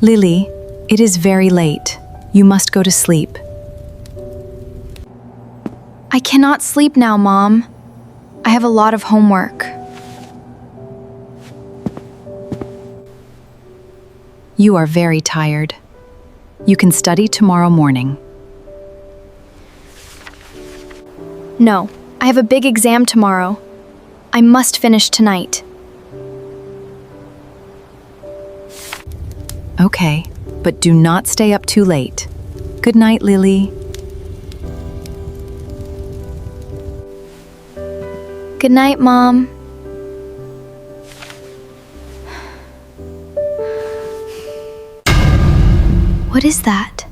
Lili, it is very late. You must go to sleep. I cannot sleep now, Mom. I have a lot of homework. You are very tired. You can study tomorrow morning. No, I have a big exam tomorrow. I must finish tonight. Okay, but do not stay up too late. Good night, Lili. Good night, Mom. What is that?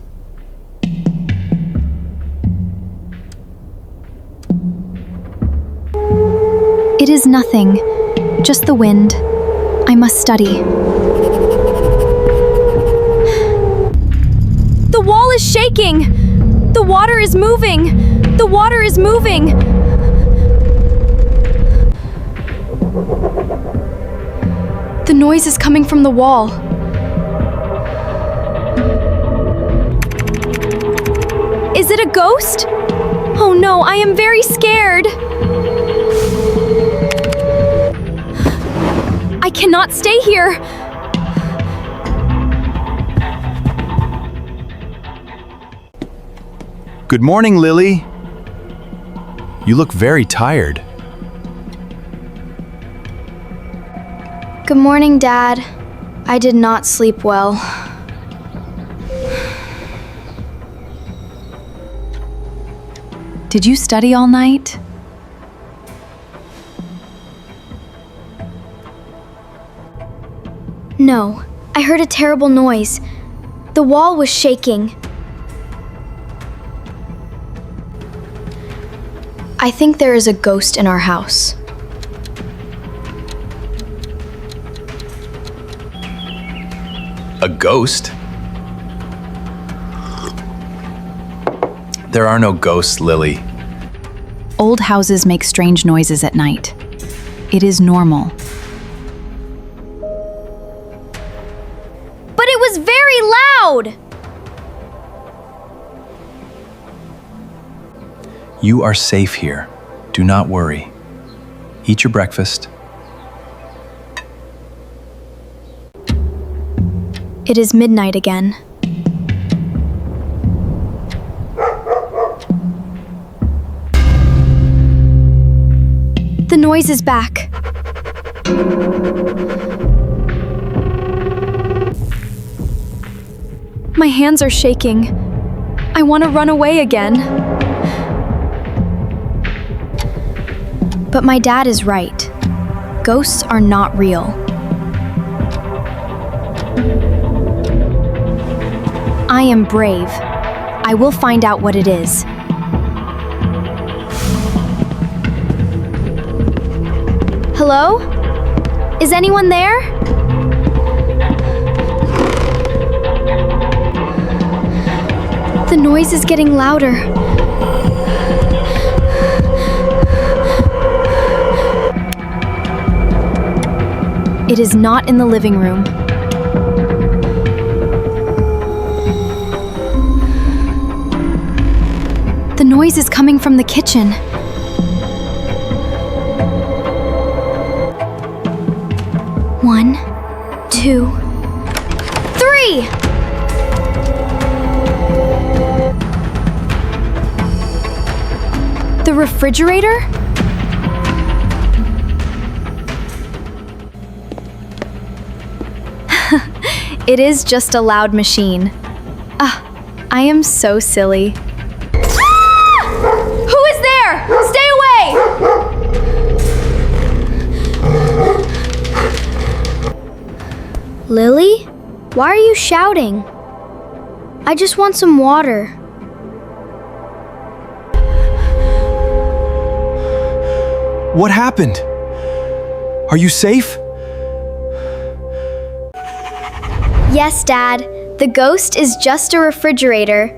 It is nothing, just the wind. I must study. The wall is shaking! The water is moving! The water is moving! The noise is coming from the wall. Is it a ghost? Oh no, I am very scared! I cannot stay here! Good morning, Lili. You look very tired. Good morning, Dad. I did not sleep well. Did you study all night? No, I heard a terrible noise. The wall was shaking. I think there is a ghost in our house. A ghost? There are no ghosts, Lili. Old houses make strange noises at night. It is normal. But it was very loud! You are safe here. Do not worry. Eat your breakfast. It is midnight again. The noise is back. My hands are shaking. I want to run away again. But my dad is right. Ghosts are not real. I am brave. I will find out what it is. Hello? Is anyone there? The noise is getting louder. It is not in the living room. The noise is coming from the kitchen. One, two, three! The refrigerator? It is just a loud machine. I am so silly. Who is there? Stay away! Lili? Why are you shouting? I just want some water. What happened? Are you safe? Yes, Dad. The ghost is just a refrigerator.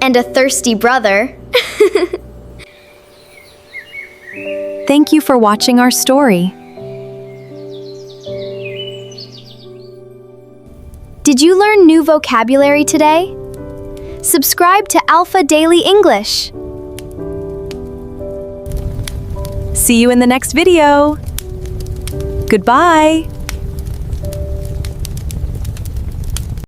And a thirsty brother. Thank you for watching our story. Did you learn new vocabulary today? Subscribe to Alpha Daily English. See you in the next video. Goodbye.